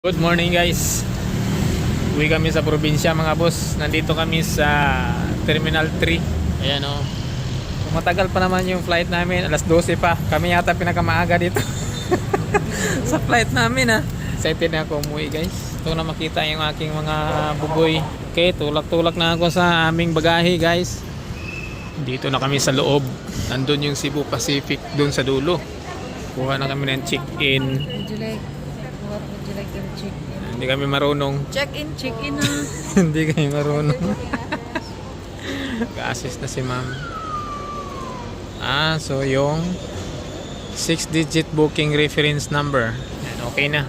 Good morning guys. Uwi kami sa probinsya mga boss. Nandito kami sa Terminal 3. Ayan o. Matagal pa naman yung flight namin. Alas 12 pa. Kami yata pinakamaaga dito sa flight namin ha. Excited na ako umuwi guys. Ito na makita yung aking mga buboy. Okay, tulak-tulak na ako sa aming bagahe guys. Dito na kami sa loob. Nandun yung Cebu Pacific dun sa dulo. Kuha na kami ng check-in. What would you like to check in? Hindi kami marunong. Check in na. Hindi kami marunong. Ka-assist na si ma'am. So yung 6-digit booking reference number. Yan, okay na.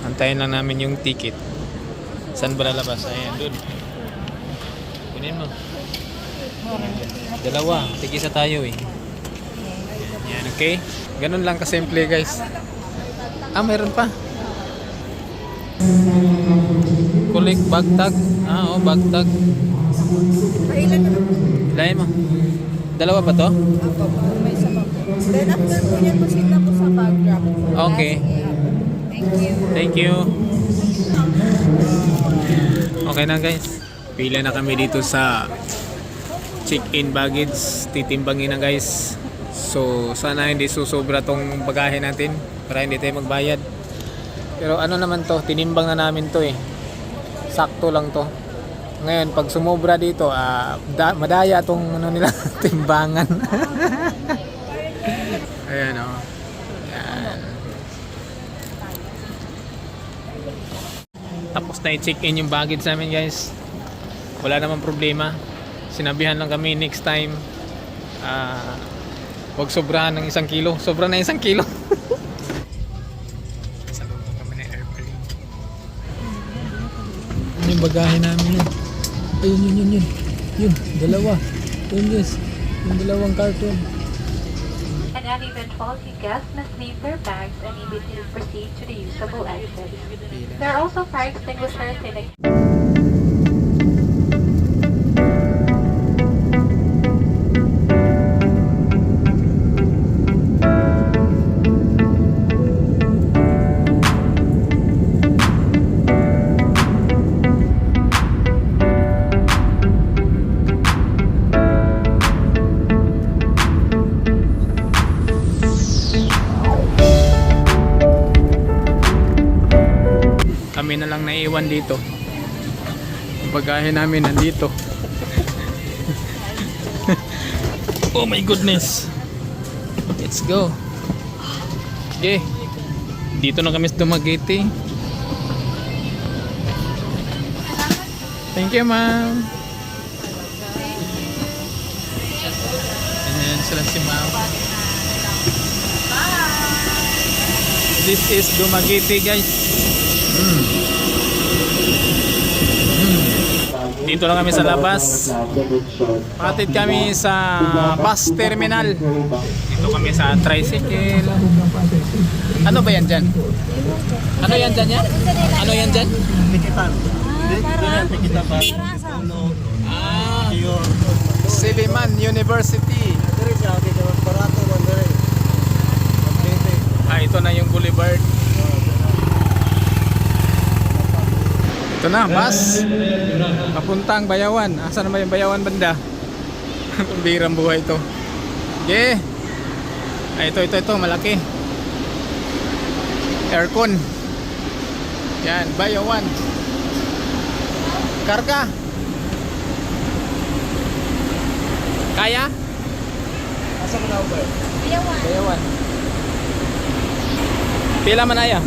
Antayin lang namin yung ticket. Saan ba lalabas? Ayan, dun. Kunin mo. Dalawa. Tigisa tayo eh. Yan, okay? Ganun lang kasimple guys. Mayroon pa. Collect bag tag. Oo, bag tag. Ilan na lang? Ilayin mo. Dalawa ba to? Ako, may isa pa po. Then after po yan, proceed na po sa bag drop. Okay. Thank you. Thank you. Okay na guys. Pila na kami dito sa check-in baggage. Titimbangin na guys. So sana hindi susobra tong bagahe natin para hindi tayo magbayad. Pero ano naman to, tinimbang na namin to eh. Sakto lang to. Ngayon pag sumobra dito, madaya tong ano nila timbangan. Ayan oh. Ayan. Tapos na i-check-in yung baggage namin guys. Wala namang problema. Sinabihan lang kami next time huwag sobrahan ng 1 kilo. Sobra na 1 kilo. Sa loob kami ng airplane. Ano yung bagahe namin yun? Ayun, yun, dalawa. Yun guys, yung dalawang carton. And any eventuality guests must leave their bags and immediately proceed to the usable exit. There are also fire extinguishers in the kami na lang naiwan dito. Yung bagahe namin nandito. Oh my goodness. Let's go. Okay. Dito na kami sa Dumaguete. Thank you ma'am. Ayan sila si ma'am. This is Dumaguete guys. Dito lang kami sa labas. Patid kami sa bus terminal. Dito kami sa tricycle. Ano ba yan dyan? Ano yan dyan yan? Ano yan dyan? Tikitan. Silliman University. Ito na yung boulevard. Ito na, bus. Papuntang Bayawan. Asan naman yung Bayawan banda? Pambirang buhay ito. Okay. Ito, malaki. Aircon. Yan, Bayawan. Karga. Kaya? Asa mo na ba? Bayawan. Pila man aya?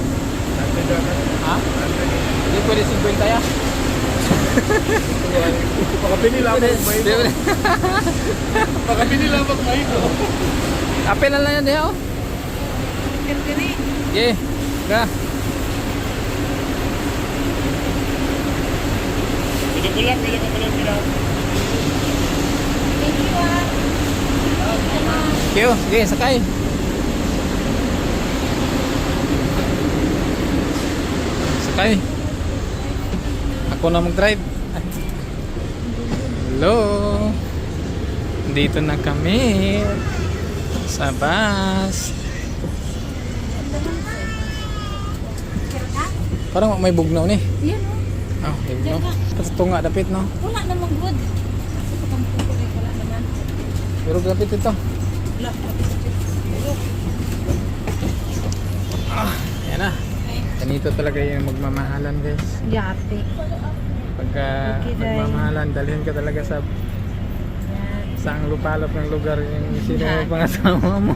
Ha? Hindi pwede 50 ya? Pakabini lamang ba ito? Pakabini lamang ba ito? Apel na lang yan diha oh. Yeah. Ga. Ito bulak, pwede ka pala pinap. Kyo, sige, sakay. Sakay. Ako na mag-drive. Hello. Dito na kami sa bus. Parang may bugnaw ni. Yan o. Oh, may bugnaw. Kasi tunga dapit no. Wala namang good. Kasi pagkampo ko wala naman. Pero dapit ito. Wala. Yan na. Ganito talaga yung magmamahalan guys. Yate. Pagka Okay, Day. magmamahalan, dalhin ka talaga sa Yan. saang lupalop ng lugar yung sino yung pangasawa mo.